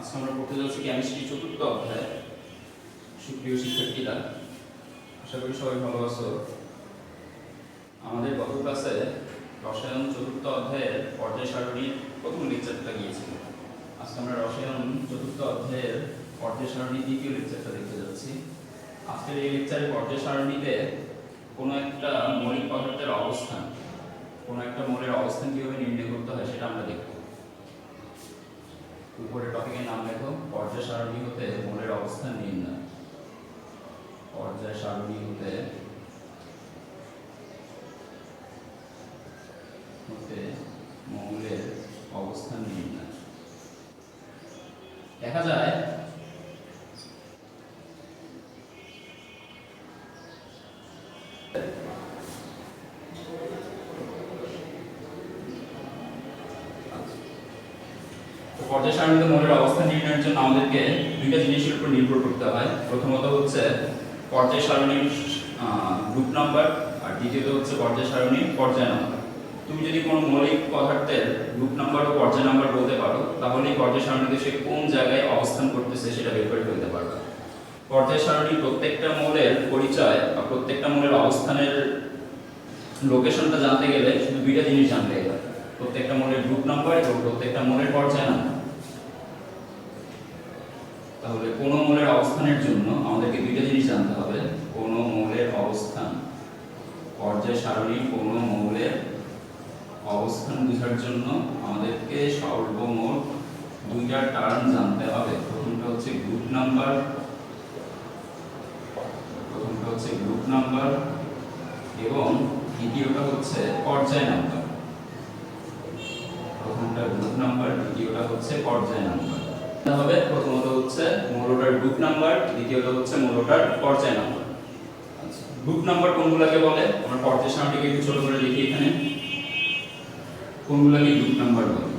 আজকে আমরা পড়তে যাচ্ছি কেমিস্ট্রি চতুর্থ অধ্যায়। সুপ্রিয় শিক্ষার্থীরা, আশা করি সবাই ভালো আছো। আমাদের গত ক্লাসে রসায়ন চতুর্থ অধ্যায়ের পর্যায় সারণীর প্রথম লেকচারটা গিয়েছিল। আজকে আমরা রসায়ন চতুর্থ অধ্যায়ের পর্যায় সারণীর দ্বিতীয় লেকচারটা দেখতে যাচ্ছি। আজকের এই লেকচারে পর্যায় সারণীতে কোনো একটা মৌলিক পদার্থের অবস্থান, কোনো একটা মৌলের অবস্থান কিভাবে নির্ণয় করতে হয় সেটা আমরা দেখব। উপরে টপিকের নাম লেখো পর্যায় সারণী হতে মৌলের অবস্থান নির্ণয়। পর্যায় সারণী হতে মৌলের অবস্থান নির্ণয়। দেখা যায় পর্যায় সারণীতে মৌলের অবস্থান নির্ণয়ের জন্য আমাদেরকে দুইটা জিনিসের উপর নির্ভর করতে হয়। প্রথমত হচ্ছে পর্যায় সারণীর গ্রুপ নাম্বার, আর দ্বিতীয়ত হচ্ছে পর্যায় সারণীর পর্যায় নাম্বার। তুমি যদি কোনো মৌলিক পদার্থের গ্রুপ নাম্বার ও পর্যায় নাম্বার বলতে পারো, তাহলে এই পর্যায় সারণীতে সে কোন জায়গায় অবস্থান করতেছে সেটা বের করে ফেলতে পারবে। পর্যায় সারণীর প্রত্যেকটা মৌলের পরিচয় বা প্রত্যেকটা মৌলের অবস্থানের লোকেশনটা জানতে গেলে শুধু দুইটা জিনিস জানতে হবে, প্রত্যেকটা মৌলের গ্রুপ নাম্বার এবং প্রত্যেকটা মৌলের পর্যায় নাম্বার। তাহলে কোন মৌলের অবস্থানের জন্য আমাদেরকে দুইটা জিনিস জানতে হবে। কোন মৌলের অবস্থান, পর্যায় সারণীর কোন মৌলের অবস্থান বোঝার জন্য আমাদেরকে সর্বমোট দুইটা টার্ম জানতে হবে। প্রথমটা হচ্ছে গ্রুপ নাম্বার, এবং দ্বিতীয়টা হচ্ছে পর্যায় নাম্বার। প্রথমটা গ্রুপ নাম্বার, দ্বিতীয়টা হচ্ছে পর্যায় নাম্বার। হবে প্রথমত হচ্ছে মৌলটার গ্রুপ নাম্বার, দ্বিতীয়ত হচ্ছে মৌলটার পর্যায় নাম্বার। আচ্ছা, গ্রুপ নাম্বার কোনগুলোকে বলে? আমরা পর্যায় সারণীকে একটু ছোট করে লিখি এখানে। কোনগুলোকে গ্রুপ নাম্বার বলে?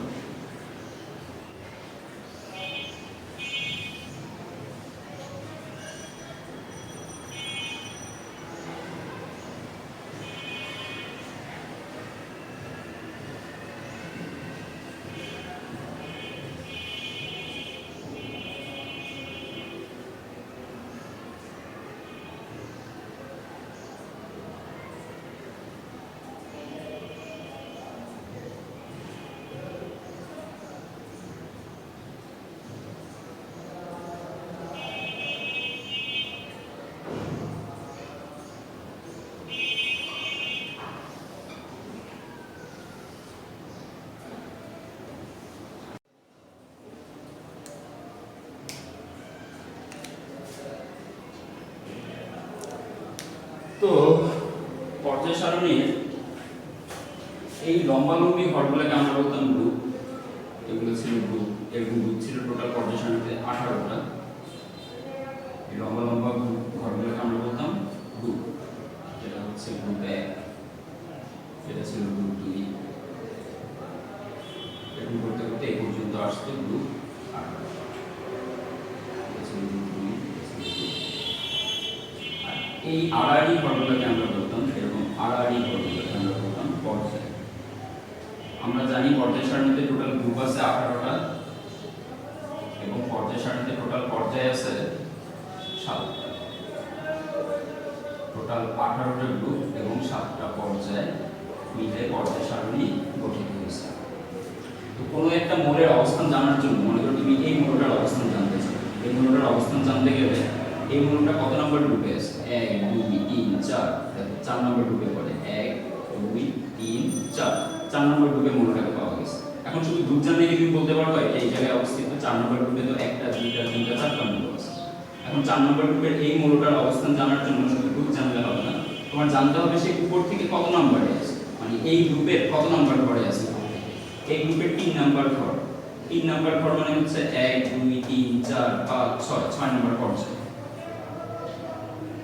তো পর্যায় সারণীর এই লম্বালম্বী ঘরগুলোকে আমরা বলতাম গ্রুপ। এগুলো ছিল গ্রুপ, এরকম গ্রুপ ছিল টোটাল পর্যায় সারণীতে 18টা। এই লম্বা ঘরগুলোকে আমরা বলতাম গ্রুপ। এটা হচ্ছে গ্রুপ 1, এটা ছিল গ্রুপ 2, এরকম করতে করতে এই পর্যন্ত আসতো গ্রুপ 8। এটা ছিল গ্রুপ 2, এই আড়াআড়ি ঘরগুলোকে আমরা বলতাম, এরকম আড়াআড়ি ঘরগুলোকে আমরা বলতাম পর্যায়। আমরা জানি পর্যায় সারণীতে টোটাল গ্রুপ আছে 18টা এবং পর্যায় সারণীতে টোটাল পর্যায় আছে 7টা। টোটাল 18টা গ্রুপ এবং 7টা পর্যায় মিলে পর্যায় সারণী গঠিত হয়েছে। তো কোনো একটা মৌলের অবস্থান জানার জন্য, মনে করো তুমি এই মৌলটার অবস্থান জানতে চাও, এই মৌলটার অবস্থান জানতে গেলে এই মৌলটা কত নম্বর গ্রুপে আছে? 1 2 3 4, 4 নম্বর গ্রুপে পড়ে। 1 2 3 4, 4 নম্বর গ্রুপে মৌলটাকে পাওয়া গেছে। এখন শুধু গ্রুপ জানলে কি তুমি বলতে পারবে এই জায়গায় অবস্থিত 4 নম্বর গ্রুপে তো 1টা 2টা 3টা 4টা মৌল আছে। এখন 4 নম্বর গ্রুপের এই মৌলটার অবস্থান জানার জন্য শুধু গ্রুপ জানলে হবে না, তোমার জানতে হবে সে উপর থেকে কত নম্বরে আছে, মানে এই গ্রুপের কত নম্বর ঘরে আছে। এই গ্রুপের 3 নম্বর ঘর। 3 নম্বর ঘর মানে হচ্ছে 1 2 3 4 5 6, 6 নম্বর পর্যায়।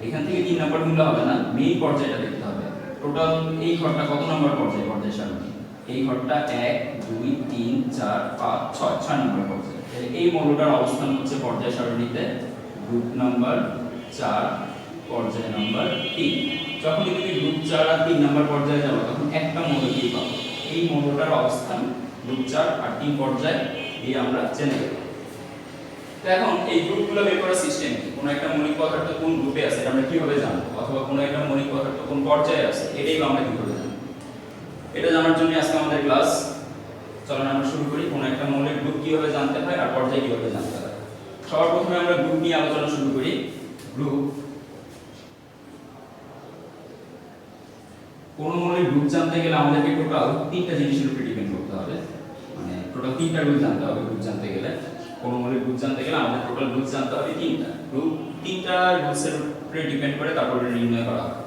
এখান থেকে 3 নাম্বার গুলো হবে না, মেইন পর্যায়টা দেখতে হবে। টোটাল এই ঘরটা কত নাম্বার পর্যায়? পর্যায় সারণী এই ঘরটা 1 2 3 4 5 6, 6 নাম্বার পর্যায়। এই মৌলটার অবস্থান হচ্ছে পর্যায় সারণীতে গ্রুপ নাম্বার 4, পর্যায় নাম্বার 3। যখন তুমি গ্রুপ 4 আর 3 নাম্বার পর্যায়ে যাবে তখন একটা মৌলকেই পাবো। এই মৌলটার অবস্থান গ্রুপ 4 আর 3 পর্যায়ে দিয়ে আমরা জেনে নেব। তো এখন এই গ্রুপগুলো বের করার সিস্টেম কি, কোন একটা মৌলিক পদার্থ কোন গ্রুপে আছে এটা আমরা কিভাবে জানবো, অথবা কোন একটা মৌলিক পদার্থ কোন পর্যায়ে আছে এটাই আমরা কিভাবে জানবো। এটা জানার জন্য আজকে আমাদের ক্লাস। চলুন আমরা শুরু করি, কোন একটা মৌলিক গ্রুপ কিভাবে জানতে হয় আর পর্যায় কিভাবে জানতে হয়। সবার প্রথমে আমরা গ্রুপ নিয়ে আলোচনা শুরু করি। গ্রুপ, কোন মৌলিক গ্রুপ জানতে গেলে আমাদেরকে টোটাল তিনটা জিনিসের উপর ডিপেন্ড করতে হবে, মানে টোটাল তিনটা রুল জানতে হবে। গ্রুপ জানতে গেলে, কোন মৌলিক গ্রুপ জানতে গেলে আমাদের টোটাল রুল জানতে হবে তিনটা। গ্রুপ তিনটা রুলসের উপরে ডিপেন্ড করে তারপরে নির্ণয় করা হয়।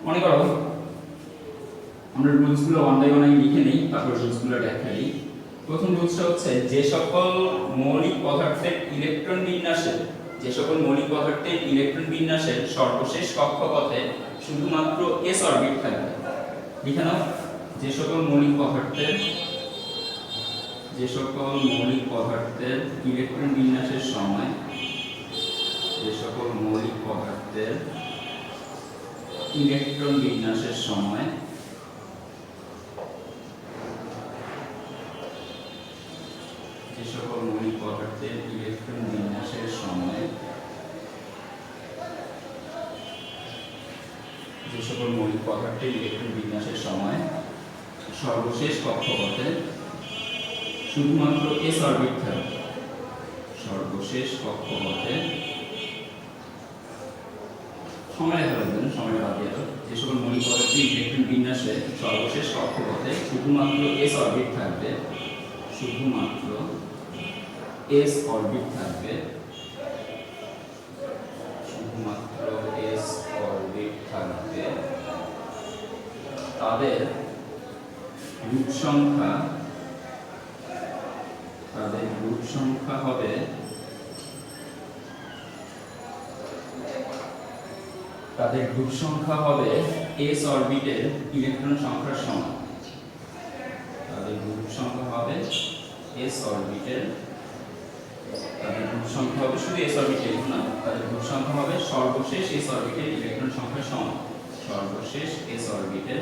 মনে করো আমরা রুলসগুলো ওয়ান বাই ওয়ান লিখে নেই, তারপর রুলসগুলো ব্যাখ্যা দিই। প্রথম রুলসটা হচ্ছে যে সকল মৌলিক পদার্থের ইলেকট্রন বিন্যাসের সর্বশেষ কক্ষপথে শুধুমাত্র s অরবিট থাকবে। লিখে নাও, যে সকল মৌলিক পদার্থের ইলেকট্রন বিন্যাসের সময় সর্বশেষ কক্ষপথে শুধুমাত্র s অরবিট থাকবে। সর্বশেষ কক্ষপথে সময় লেখা লাগবে, সময় বাদ দিয়ে দাও। যে সকল মৌলিক পদার্থের ইলেকট্রন বিন্যাসে সর্বশেষ কক্ষপথে শুধুমাত্র s অরবিট থাকবে, তাদের গ্রুপ সংখ্যা হবে s অরবিটের ইলেকট্রন সংখ্যার সমান। তাদের গ্রুপ সংখ্যা হবে s অরবিটের, শুধু s অরবিটের না, তাদের গ্রুপ সংখ্যা হবে সর্বশেষ s অরবিটের ইলেকট্রন সংখ্যার সমান। সর্বশেষ s অরবিটের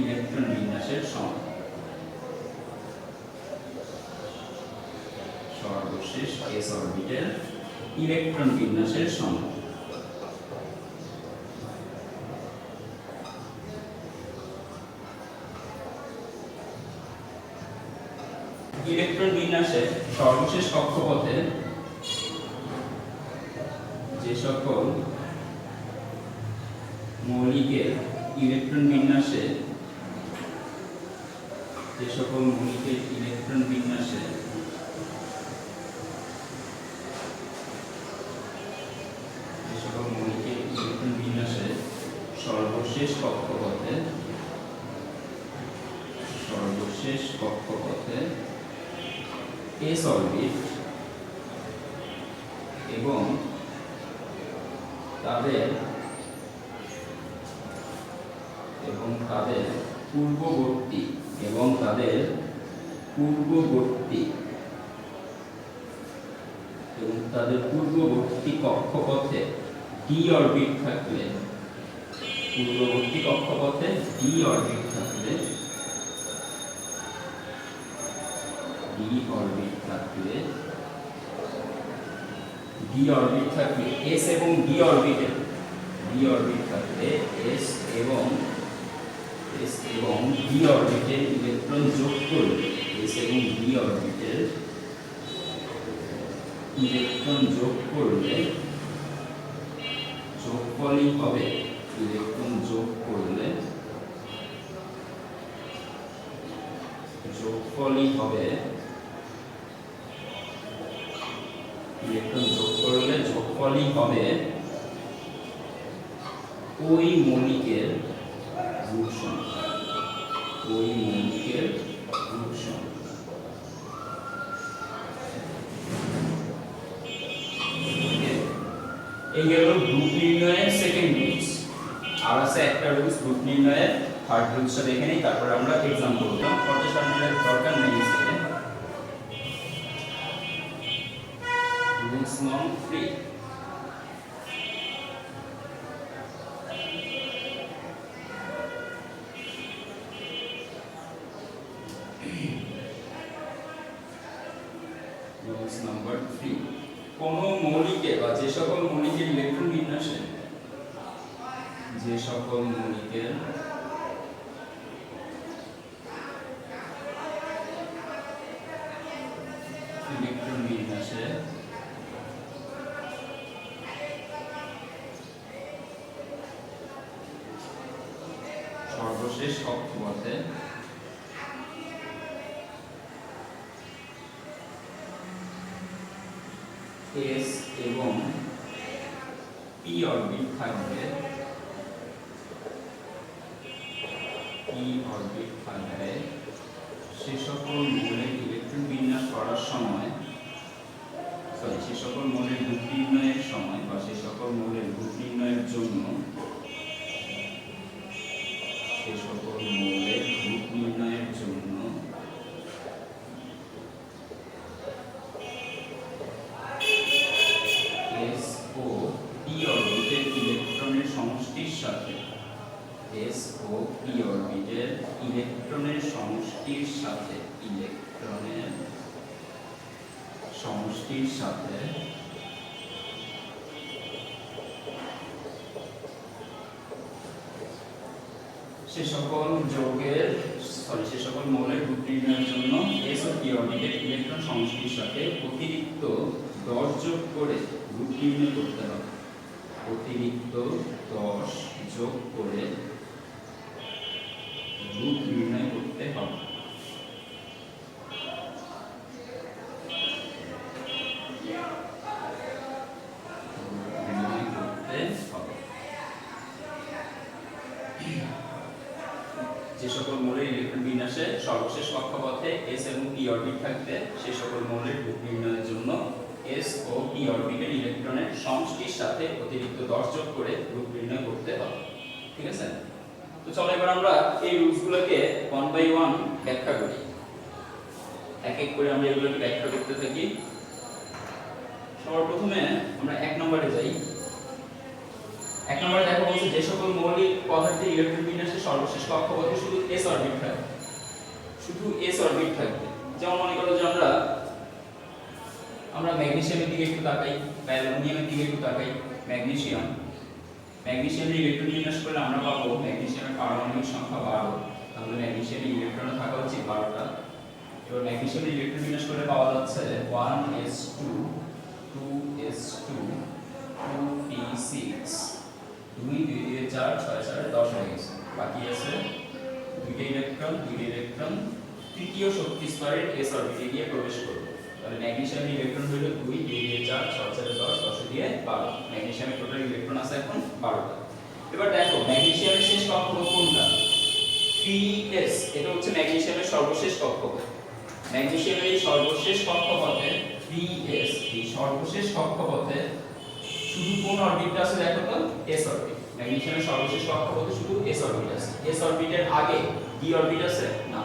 ইলেকট্রন বিন্যাসের সমান। সর্বশেষ s অরবিটের ইলেকট্রন বিন্যাসের সমান। ইলেকট্রন বিন্যাসের সর্বশেষ কক্ষপথে যে সকল মৌলিকের ইলেকট্রন বিন্যাসে সর্বশেষ কক্ষপথে s অরবিট এবং তাদের পূর্ববর্তী কক্ষপথে d অরবিট থাকলে, s এবং d অরবিটের ইলেকট্রন যোগ করলে, যোগফলই হবে ইলেকট্রন যোগ করলে যোগফলই হবে ওই মৌলিকের গ্রুপ সংখ্যা। এই গেল গ্রুপ নির্ণয়ের সেকেন্ড রুলস। আর আছে একটা রুলস গ্রুপ নির্ণয়ের, থার্ড রুলসটা দেখে নিই, তারপরে আমরা एग्जांपल করলাম। পর্যায় সারণীর দরকার নেই এখানে। রুলস নং 3, কোন মৌলিকের বা যে সকল মৌলিকের ইলেকট্রন বিন্যাসে সর্বশেষ কক্ষপথে S এবং p অরবিট থাকবে, সে সকল মৌলের ইলেকট্রন বিন্যাস করার সময় সে সকল মৌলের গ্রুপ নির্ণয়ের সময় বা সে সকল মৌলের গ্রুপ নির্ণয়ের জন্য S ও p অরবিটের ইলেকট্রনের সমষ্টির সাথে সে সকল মৌলের গ্রুপ নির্ণয়ের জন্য S ও p অরবিটের ইলেকট্রন সমষ্টির সাথে অতিরিক্ত 10 যোগ করে গ্রুপ নির্ণয় করতে হবে। অতিরিক্ত 10 যোগ করে গ্রুপ নির্ণয় করতে হবে। যে সকল মৌলের ইলেকট্রন বিন্যাসে সর্বশেষ কক্ষপথে S এবং p অরবিট থাকবে, সে সকল মৌলের গ্রুপ নির্ণয়ের জন্য S ও p অরবিটের ইলেকট্রনের সমষ্টির সাথে অতিরিক্ত 10 যোগ করে গ্রুপ নির্ণয় করতে হবে। ঠিক আছে? তো চলো এবার আমরা এই রুলসগুলোকে 1 বাই 1 ব্যাখ্যা করি। এক এক করে আমরা এগুলোকে ব্যাখ্যা করতে থাকি। সবার প্রথমে আমরা 1 নম্বরে যাই। 1 নম্বরে দেখো বলছে যে সকল মৌলিক পদার্থের ইলেকট্রন বিন্যাসে সর্বশেষ কক্ষপথে শুধু s অরবিট থাকবে। শুধু s অরবিট থাকবে। যেমন মনে করো যে আমরা ম্যাগনেসিয়ামের দিকে একটু তাকাই, বা অ্যালুমিনিয়ামের দিকে একটু তাকাই। ম্যাগনেসিয়ামের ইলেকট্রন বিন্যাস করলে আমরা পাবো ম্যাগনেসিয়ামের পারমাণবিক সংখ্যা 12। তাহলে ম্যাগনেসিয়ামের ইলেকট্রন থাকা উচিত 12টা। এবার ম্যাগনেসিয়ামের ইলেকট্রন বিন্যাস করলে পাওয়া যাচ্ছে 1s2 2s2 2p6 2 2 4 6 4 10 হয়ে গেছে। বাকি আছে দুইটা ইলেকট্রন তৃতীয় শক্তি স্তরের s অরবিটে গিয়ে প্রবেশ করবে। তাহলে ম্যাগনেসিয়ামের ইলেকট্রন হলো 2 2 4 6 4 10 10 দিয়ে 12। ম্যাগনেসিয়ামের টোটাল ইলেকট্রন আছে এখন 12টা। এবার দেখো ম্যাগনেসিয়ামের শেষ কক্ষপথ কোনটা? 3s। এটা হচ্ছে ম্যাগনেসিয়ামের সর্বশেষ কক্ষপথ। ম্যাগনেসিয়ামের এই সর্বশেষ কক্ষপথে 3s, এই সর্বশেষ কক্ষপথে শুধু কোন অরবিটটা আছে দেখো তো? s orbit. ম্যাগনেসিয়ামের সর্বশেষ কক্ষপথে শুধু s অরবিট আছে। s অরবিটের আগে d অরবিট আছে না।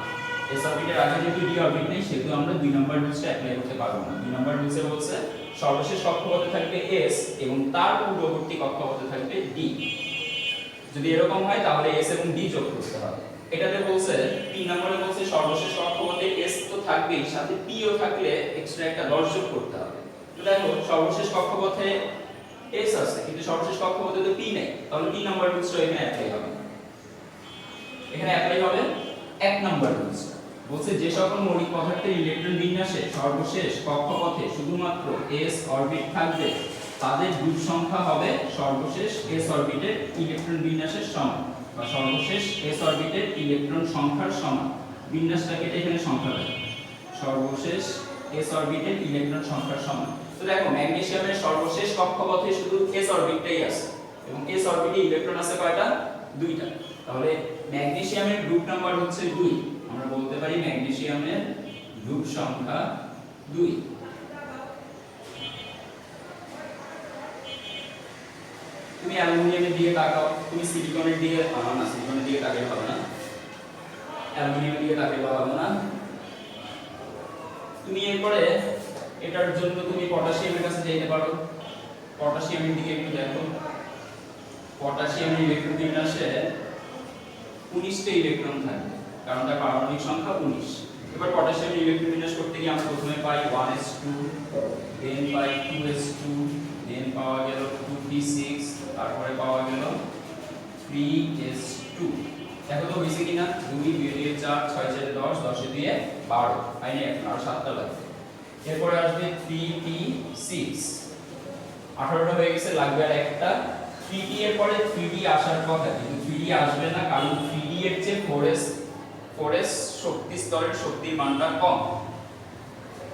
s অরবিটের আগে যেহেতু d অরবিট নেই, সেহেতু আমরা 2 নম্বর রুলসটা অ্যাপ্লাই করতে পারবো না। 2 নম্বর রুলসে বলছে সর্বশেষ কক্ষপথে থাকবে s এবং তার পূর্ববর্তী কক্ষপথে থাকবে d। যদি এরকম হয় তাহলে s এবং d যোগ করতে হবে। এটাতে বলছে 3 নম্বরে বলছে সর্বশেষ কক্ষপথে s তো থাকবেই, সাথে p ও থাকলে এক্সট্রা একটা 10 যোগ করতে হবে। তো দেখো সর্বশেষ কক্ষপথে s আছে কিন্তু সর্বশেষ কক্ষপথে তো p নাই, তাহলে 3 নম্বর রুলসটা এখানে অ্যাপ্লাই হবে। এখানে অ্যাপ্লাই হবে 1 নম্বর রুলস। বলছে যে সকল মৌলিক পদার্থের ইলেকট্রন বিন্যাসে সর্বশেষ কক্ষপথে শুধুমাত্র s অরবিট থাকবে, তাদের গ্রুপ সংখ্যা হবে সর্বশেষ s অরবিটের ইলেকট্রন বিন্যাসের সমান, বা সর্বশেষ s অরবিটের ইলেকট্রন সংখ্যার সমান। বিন্যাসটা কেটে এখানে সংখ্যা হবে সর্বশেষ s অরবিটের ইলেকট্রন সংখ্যার সমান। তো দেখো ম্যাগনেসিয়ামের সর্বশেষ কক্ষপথে শুধু s অরবিটটাই আছে এবং s অরবিটে ইলেকট্রন আছে কয়টা? 2টা। তাহলে ম্যাগনেসিয়ামের গ্রুপ নাম্বার হচ্ছে 2। আমরা বলতে পারি ম্যাগনেসিয়ামের গ্রুপ সংখ্যা 2। তুমি অ্যালুমিনিয়ামের দিকে তাকাও, তুমি সিলিকনের দিকে না, সিলিকনের দিকে তাকালে হবে না, অ্যালুমিনিয়ামের দিকে তাকালে হবে না। তুমি এরপরে এটার জন্য তুমি পটাশিয়ামের কাছে যেতে পারো। পটাশিয়ামের দিকে একটু দেখো। পটাশিয়ামের ইলেকট্রন বিন্যাসে 19টা ইলেকট্রন থাকবে, কারণ তার পারমাণবিক সংখ্যা 19। এবার পটাশিয়ামের ইলেকট্রন বিন্যাস করতে গিয়ে আমরা প্রথমে পাই 1s2, দেন পাই 2s2, দেন পাওয়া গেল 2p6, তারপরে পাওয়া গেল 3s2। দেখো তো হইছে কিনা, 2 2 দিয়ে 4 6 4 10 10 দিয়ে 12, আইনে এখন আর 7টা লাগবে। এরপরে আসবে 3p6, 18টা হয়ে গেছে, লাগবে আর একটা। 3p এর পরে 3d আসার কথা, কিন্তু 3d আসবে না, কারণ 3d এর চেয়ে 4s শক্তি স্তরের শক্তির মানটা কম।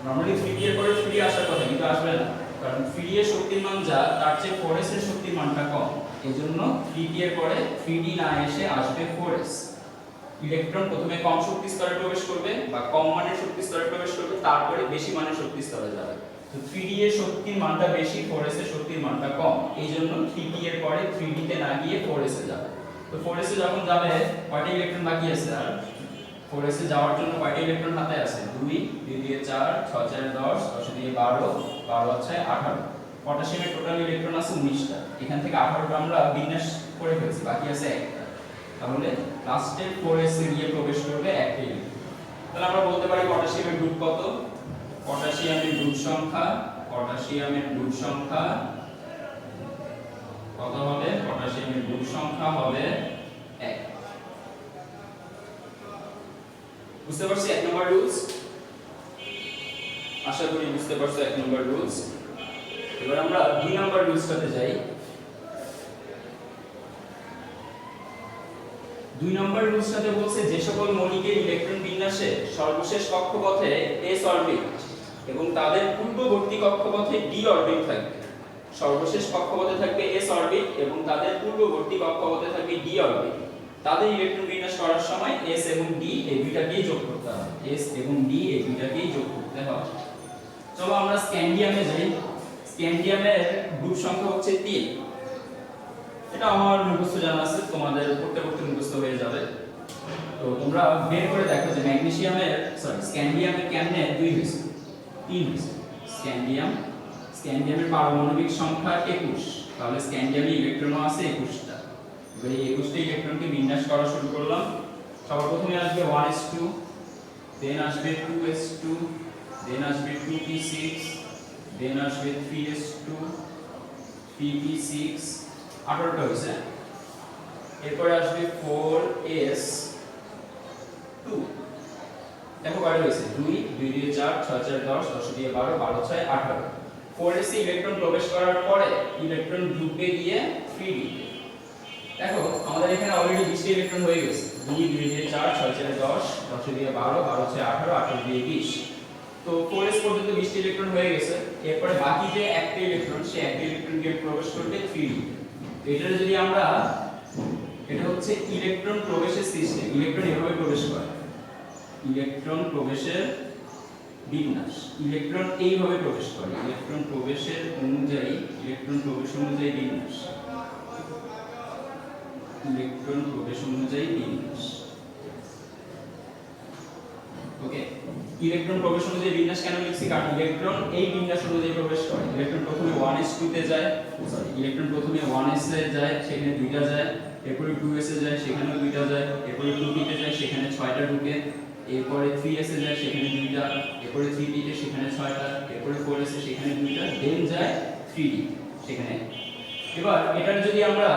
নরমালি 3d এর পরে 3d আসার কথা, কিন্তু আসবে না, কারণ 3d এর শক্তির মান যা, তার চেয়ে 4s এর শক্তির মানটা কম। এজন্য 3d এর পরে 3d না এসে আসবে 4s। ইলেকট্রন প্রথমে কম শক্তি স্তরে প্রবেশ করবে বা কম মানের শক্তি স্তরে প্রবেশ করবে, তারপরে বেশি মানের শক্তি স্তরে যাবে। তো 3d এর শক্তির মানটা বেশি, 4s এর শক্তির মানটা কম। এইজন্য 3d এর পরে 3d তে না গিয়ে 4s এ যাবে। তো 4s এ যখন যাবে, কয়টা ইলেকট্রন বাকি আছে? আর 4s এ যাওয়ার জন্য কয়টা ইলেকট্রন হাতে আছে? 2 2 দিয়ে 4 6 4 10 10 দিয়ে 12 12 হচ্ছে 18। পটাশিয়ামের টোটাল ইলেকট্রন আছে 19টা, এখান থেকে 18টা আমরা বিন্যাস করে ফেলছি, বাকি আছে একটা। তাহলে লাস্টের 4s এ গিয়ে প্রবেশ করবে একটা ইলেকট্রন। তাহলে আমরা বলতে পারি পটাশিয়ামের গ্রুপ কত? পটাশিয়ামের গ্রুপ সংখ্যা কত হবে? পটাশিয়ামের গ্রুপ সংখ্যা হবে 1। বুঝতে পারছি 1 নম্বর রুলস? আশা করি বুঝতে পারছো 1 নম্বর রুলস। এবার আমরা 2 নম্বর রুলসটাতে যাই। 2 নম্বর রুলসটাতে বলছে যে সকল মৌলিকের ইলেকট্রন বিন্যাসে সর্বশেষ কক্ষপথে s অরবিট এবং তাদের পূর্ববর্তী কক্ষপথে d অরবিট থাকবে। সর্বশেষ কক্ষপথে থাকবে s অরবিট এবং তাদের পূর্ববর্তী কক্ষপথে থাকবে d অরবিট। তাদের ইলেকট্রন বিন্যাস করার সময় s এবং d এই দুইটাকেই যোগ করতে হবে। s এবং d এই দুইটাকেই যোগ করতে হবে। চলো আমরা স্ক্যান্ডিয়ামে যাই। স্ক্যান্ডিয়ামের গ্রুপ সংখ্যা হচ্ছে 3। এটা আমার মুখস্থ জানা আছে, তোমাদের পড়তে পড়তে মুখস্থ হয়ে যাবে। তো তোমরা বের করে দেখো যে স্ক্যান্ডিয়ামের কেমনে 2 হইছে, 3 হইছে। স্ক্যান্ডিয়ামের পারমাণবিক সংখ্যা 21, তাহলে স্ক্যান্ডিয়ামে ইলেকট্রনও আছে 21টা। এবার এই 21টা ইলেকট্রনকে বিন্যাস করা শুরু করলাম। সবার প্রথমে আসবে 1s2, দেন আসবে 2s2, দেন আসবে 2p6, দেন আসবে 3s2, 3p6, 18টা হইছে। এরপরে আসবে 4s2, দেখো কয়টা হইছে? 2 2 দিয়ে 4 6 4 10 10 দিয়ে 12 12 6 18। 4s এ ইলেকট্রন প্রবেশ করার পরে ইলেকট্রন গ্রুপে গিয়ে 3d। দেখো আমাদের এখানে অলরেডি 20টা ইলেকট্রন হয়ে গেছে। 2 2 দিয়ে 4 6 4 10 10 দিয়ে 12 12 6 18 18 দিয়ে 20। তো 4s পর্যন্ত 20টা ইলেকট্রন হয়ে গেছে। এরপরে বাকি যে একটা ইলেকট্রন, সে একটা ইলেকট্রন গিয়ে প্রবেশ করবে 3d। এটা যদি আমরা, এটা হচ্ছে ইলেকট্রন প্রবেশের সিস্টেম। ইলেকট্রন এভাবে প্রবেশ করে, ইলেকট্রন প্রবেশের বিন্যাস। ইলেকট্রন এইভাবে প্রবেশ করে, ইলেকট্রন প্রবেশ অনুযায়ী বিন্যাস। ইলেকট্রন প্রবেশ অনুযায়ী বিন্যাস। ওকে, ইলেকট্রন প্রবেশ অনুযায়ী বিন্যাস কেন লিখছি? কারণ ইলেকট্রন এই বিন্যাস অনুযায়ী প্রবেশ করে। ইলেকট্রন প্রথমে 1s2 তে যায়, ইলেকট্রন প্রথমে 1s এ যায়, সেখানে 2টা যায়। এরপরে 2s এ যায়, সেখানেও 2টা যায়। এরপরে 2p তে যায়, সেখানে 6টা ঢুকে। এরপরে 3s এ যায়, সেখানে 2টা। এরপরে 3p তে, সেখানে 6টা। এরপরে 4s এ, সেখানে 2টা। দেন যায় 3d, সেখানে। এবার এটা যদি আমরা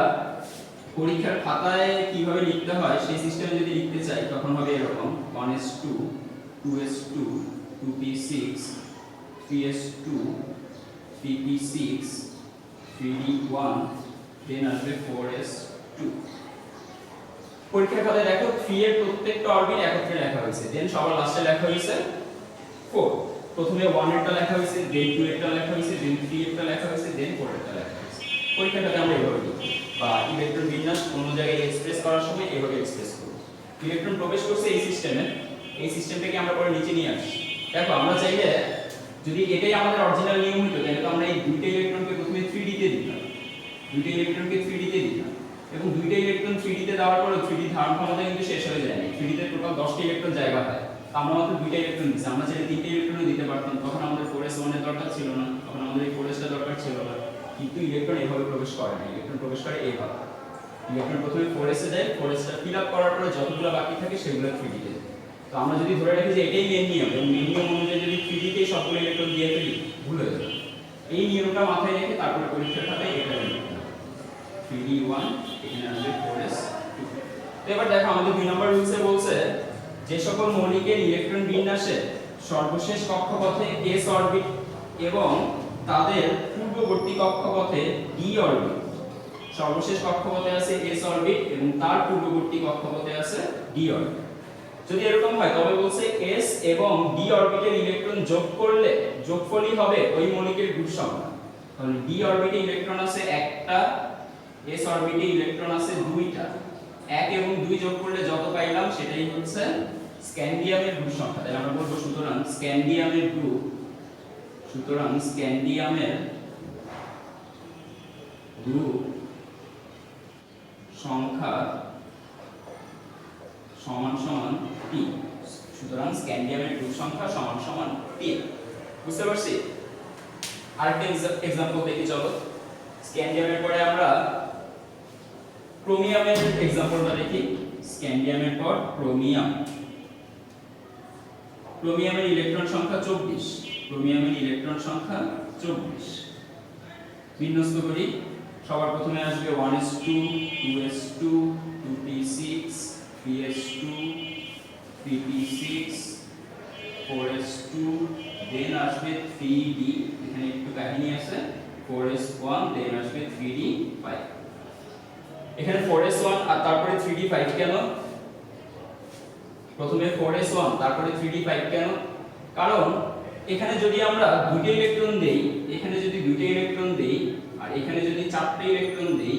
পরীক্ষার খাতায় কিভাবে লিখতে হয় সেই সিস্টেমে যদি লিখতে চাই, তখন হবে এরকম: 1s2, 2s2, 2p6, 3s2, 3p6, 3d1, দেন আসবে 4s2। পরীক্ষার খাতায় দেখো 3 এর প্রত্যেকটা অরবিট একত্রে লেখা হয়েছে, দেন সবার লাস্টে লেখা হয়েছে 4। প্রথমে 1 এরটা লেখা হয়েছে, দেন 2 এরটা লেখা হয়েছে, দেন 3 এরটা লেখা হয়েছে, দেন 4 এরটা লেখা হয়েছে। পরীক্ষার খাতায় আমরা এভাবে লিখি, বা ইলেকট্রন বিন্যাস কোনো জায়গায় এক্সপ্রেস করার সময় এভাবে এক্সপ্রেস করব। ইলেকট্রন প্রবেশ করছে এই সিস্টেমে, এই সিস্টেমটাকে আমরা পরে নিচে নিয়ে আসি। দেখো আমরা চাইলে, যদি এটাই আমাদের অরিজিনাল নিয়ম হতো, তাহলে তো আমরা এই দুইটা ইলেকট্রনকে প্রথমে 3d তে দিতাম, দুইটা ইলেকট্রনকে 3d তে দিতাম, এবং দুইটা ইলেকট্রন 3d তে দেওয়ার পরে 3d ধারণ ক্ষমতা কিন্তু শেষ হয়ে যায় না। 3d তে টোটাল 10টা ইলেকট্রন জায়গা হয়, আমরা মাত্র দুইটা ইলেকট্রন দিচ্ছি। আমরা চাইলে 3টে ইলেকট্রনও দিতে পারতাম, তখন আমাদের 4s1 এর দরকার ছিল না, তখন আমাদের এই 4sটা দরকার ছিল না। কিন্তু ইলেকট্রন এভাবে প্রবেশ করে না, ইলেকট্রন প্রবেশ করে এইভাবে। ইলেকট্রন প্রথমে 4s এ যায়, 4sটা ফিল আপ করার পরে যতগুলো বাকি থাকে সেগুলো 3d তে যায়। তো তো আমরা যদি ধরে রাখি যে এটাই মেন নিয়ম, এবং মেন নিয়ম অনুযায়ী যদি 3D তে সবগুলো ইলেকট্রন দিয়ে ফেলি ভুল হয়ে যাবে। এই নিয়মটা মাথায় রেখে তারপরে পরীক্ষার খাতায় এটা লিখতে হবে 3D1 এখানে আসবে 4s2। তো এবার দেখো আমাদের 2 নম্বর রুলসে বলছে যে সকল মৌলিকের ইলেকট্রন বিন্যাসে সর্বশেষ কক্ষপথে s অরবিট এবং তাদের পূর্ববর্তী কক্ষপথে d অরবিট, সর্বশেষ কক্ষপথে আছে s অরবিট এবং তার পূর্ববর্তী কক্ষপথে আছে d অরবিট। যদি এরকম হয় তবে বলছে s এবং d অরবিটের ইলেকট্রন যোগ করলে যোগফলই হবে ওই মৌলিকের গ্রুপ সংখ্যা। তাহলে d অরবিটে ইলেকট্রন আছে একটা, s অরবিটে ইলেকট্রন আছে দুইটা, 1 এবং 2 যোগ করলে যত পাইলাম সেটাই হচ্ছে স্ক্যান্ডিয়ামের গ্রুপ সংখ্যা। তাহলে আমরা বলবো সুতরাং স্ক্যান্ডিয়ামের গ্রুপ, সুতরাং স্ক্যান্ডিয়ামের গ্রুপ সংখ্যা সমান সমান 3। সুতরাং স্ক্যান্ডিয়ামের গ্রুপ সংখ্যা সমান সমান 3। বুঝতে পারছি? আরেকটা एग्जांपल দেখি চলো। স্ক্যান্ডিয়ামের পরে আমরা ক্রোমিয়ামের एग्जांपलটা দেখি। স্ক্যান্ডিয়ামের পর ক্রোমিয়াম। ক্রোমিয়ামের ইলেকট্রন সংখ্যা 24। ক্রোমিয়ামের ইলেকট্রন সংখ্যা 24। বিন্যস্ত করি। সবার প্রথমে আসবে 1s2 2s2 2p6 3s2 3p6 4s2, দেন আসবে 3d, এখানে একটু কাহিনী আছে, 4s1, দেন আসবে 3d5। এখানে 4s1 আর তারপরে 3d5 কেন? প্রথমে 4s1 তারপরে 3d5 কেন? কারণ এখানে যদি আমরা দুটো ইলেকট্রন দেই, এখানে যদি দুটো ইলেকট্রন দেই আর এখানে যদি চারটে ইলেকট্রন দেই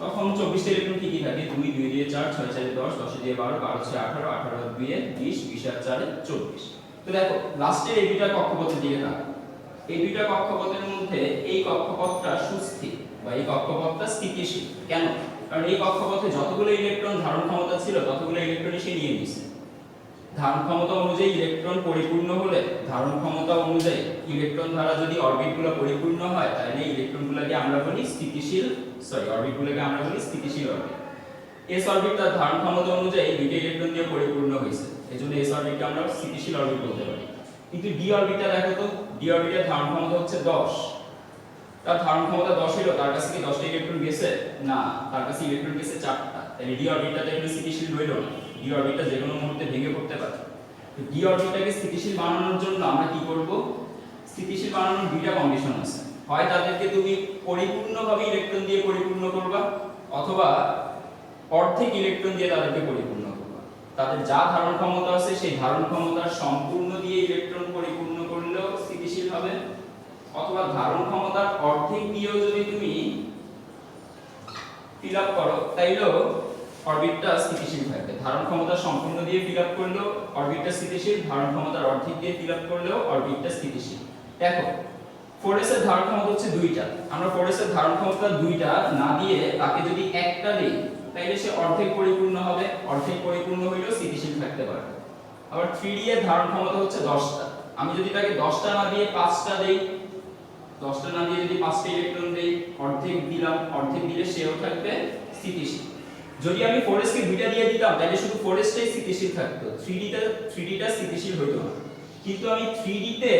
তখন 24টা ইলেকট্রন কি কি থাকে? 2 2 দিয়ে 4 6 4 10 10 দিয়ে 12 12 6 18 18 2 20 20 আর 4 24। তো দেখো লাস্টের এই দুইটা কক্ষপথের দিকে তাকাও। এই দুইটা কক্ষপথের মধ্যে এই কক্ষপথটা সুস্থির বা এই কক্ষপথটা স্থিতিশীল। কেন? কারণ এই কক্ষপথে যতগুলো ইলেকট্রন ধারণ ক্ষমতা ছিল ততগুলো ইলেকট্রন সে নিয়ে নিয়েছে। ধারণ ক্ষমতা অনুযায়ী ইলেকট্রন পরিপূর্ণ হলে, ধারণ ক্ষমতা অনুযায়ী ইলেকট্রন দ্বারা যদি অরবিটগুলো পরিপূর্ণ হয় তাহলে এই ইলেকট্রনগুলোকে আমরা বলি স্থিতিশীল, অরবিটগুলোকে আমরা বলি স্থিতিশীল অরবিট। s অরবিট তার ধারণ ক্ষমতা অনুযায়ী দুটো ইলেকট্রন দিয়ে পরিপূর্ণ হয়েছে, এজন্য s অরবিটকে আমরা স্থিতিশীল অরবিট বলতে পারি। কিন্তু d অরবিটটা দেখো তো, d অরবিটের ধারণ ক্ষমতা হচ্ছে 10। তার ধারণ ক্ষমতা 10 হলো, তার কাছে কি 10টা ইলেকট্রন গেছে? না, তার কাছে ইলেকট্রন গেছে 4টা। তাহলে d অরবিটটা এখানে স্থিতিশীল হইল না, d অরবিটটা যে কোনো মুহূর্তে ভেঙে পড়তে পারে। তো d অরবিটটাকে স্থিতিশীল বানানোর জন্য আমরা কি করব? স্থিতিশীল বানানোর দুইটা কন্ডিশন আছে। হয় তাদেরকে তুমি পরিপূর্ণভাবে ইলেকট্রন দিয়ে পরিপূর্ণ করবা, অথবা অর্ধেক ইলেকট্রন দিয়ে তাদেরকে পরিপূর্ণ করবা। তাদের যা ধারণ ক্ষমতা আছে সেই ধারণ ক্ষমতার সম্পূর্ণ দিয়ে ইলেকট্রন পরিপূর্ণ করলেও স্থিতিশীল হবে, অথবা ধারণ ক্ষমতার অর্ধেক দিয়েও যদি তুমি ফিল আপ করো তাইলেও অরবিটটা স্থিতিশীল থাকবে। ধারণ ক্ষমতা সম্পূর্ণ দিয়ে ফিল আপ করলেও অরবিটটা স্থিতিশীল, ধারণ ক্ষমতার অর্ধেক দিয়ে ফিল আপ করলেও অরবিটটা স্থিতিশীল। দেখো 4s এর ধারণ ক্ষমতা হচ্ছে 2টা, আমরা 4s এর ধারণ ক্ষমতা 2টা না দিয়ে তাকে যদি একটা দেই তাহলে সে অর্ধেক পরিপূর্ণ হবে, অর্ধেক পরিপূর্ণ হইলেও স্থিতিশীল থাকতে পারবে। আবার 3d এর ধারণ ক্ষমতা হচ্ছে 10টা, আমি যদি তাকে 10টা না দিয়ে 5টা দেই, 10টা না দিয়ে যদি 5টা ইলেকট্রন দেই, অর্ধেক দিলাম, অর্ধেক দিলে সেও থাকবে স্থিতিশীল। যদি আমি 4s কে 2টা দিয়ে দিতাম তাহলে শুধু 4s টাই স্থিতিশীল থাকতো, 3d টা স্থিতিশীল হতো না। কিন্তু আমি 3d তে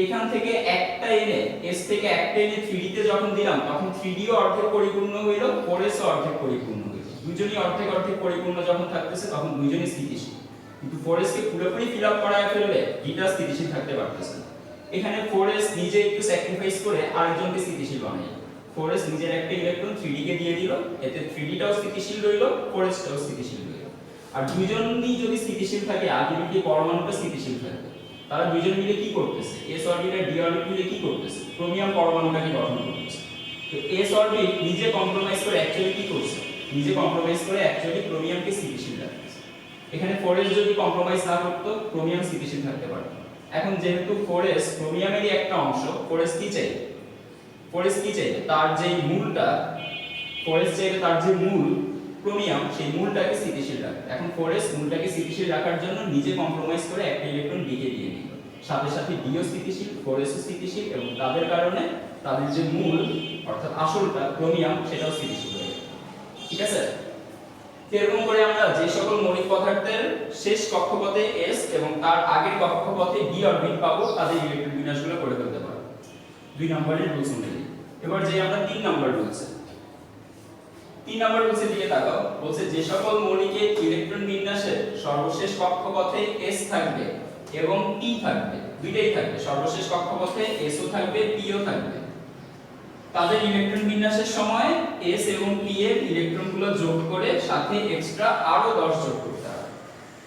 এখান থেকে একটা এনে, s থেকে একটা এনে 3d তে যখন দিলাম তখন 3d ও অর্ধেক পরিপূর্ণ হইল, 4s ও অর্ধেক পরিপূর্ণ হইল। দুইজনই অর্ধেক অর্ধেক পরিপূর্ণ যখন থাকতেছে তখন দুইজনই স্থিতিশীল। কিন্তু 4s কে পুরোপুরি ফিল আপ করায় ফেললে d টা স্থিতিশীল থাকতে পারতেছে না। এখানে 4s নিজে একটু স্যাক্রিফাইস করে আরেকজনকে স্থিতিশীল বানায়। 4s নিজের একটা ইলেকট্রন 3d কে দিয়ে দিল, এতে 3d টাও স্থিতিশীল রইল, 4s টাও স্থিতিশীল রইল। আর দুইজনই যদি স্থিতিশীল থাকে আলটিমেটলি পরমাণুটা স্থিতিশীল থাকবে। তারা দুইজন মিলে কি করতেছে? s অরবিট আর d অরবিট মিলে কি করতেছে? ক্রোমিয়াম পরমাণুটাকে গঠন করতেছে। তো s অরবিট নিজে কম্প্রোমাইজ করে অ্যাকচুয়ালি কি করছে? নিজে কম্প্রোমাইজ করে অ্যাকচুয়ালি ক্রোমিয়ামকে স্থিতিশীল রাখতেছে। এখানে 4s যদি কম্প্রোমাইজ না করতো ক্রোমিয়াম স্থিতিশীল থাকতে পারত। এখন যেহেতু 4s ক্রোমিয়ামেরই একটা অংশ, 4s কি চাই? 4s কি চাই? তার যে মূলটা 4s চাইবে, তার যে মূল ক্রোমিয়াম সেই মূলটাকে স্থিতিশীল রাখে। এখন 4s মূলটাকে স্থিতিশীল রাখার জন্য নিজে কম্প্রোমাইজ করে একটা ইলেকট্রন d কে দিয়ে দিল, সাথে সাথে d ও স্থিতিশীল, 4s ও স্থিতিশীল, এবং তাদের কারণে তাদের যে মূল অর্থাৎ আসলটা ক্রোমিয়াম সেটাও স্থিতিশীল হয়ে গেল। ঠিক আছে? এরকম করে আমরা যে সকল মৌলিক পদার্থের শেষ কক্ষপথে s এবং তার আগের কক্ষপথে d অরবিট পাবো তাদের ইলেকট্রন বিন্যাসগুলো করে ফেলতে পারবো 2 নম্বরের রুলস অনুযায়ী। এবার যে আমরা 3 নম্বর রুলসে 3 নম্বর রুলসের দিকে তাকাও, বলছে যে সকল মৌলিকের ইলেকট্রন বিন্যাসে সর্বশেষ কক্ষপথে s থাকবে এবং p থাকবে, দুইটাই থাকবে, সর্বশেষ কক্ষপথে s ও থাকবে p ও থাকবে, তাদের ইলেকট্রন বিন্যাসের সময় s এবং p এর ইলেকট্রনগুলো যোগ করে সাথে এক্সট্রা আরো 10 যোগ করতে হবে।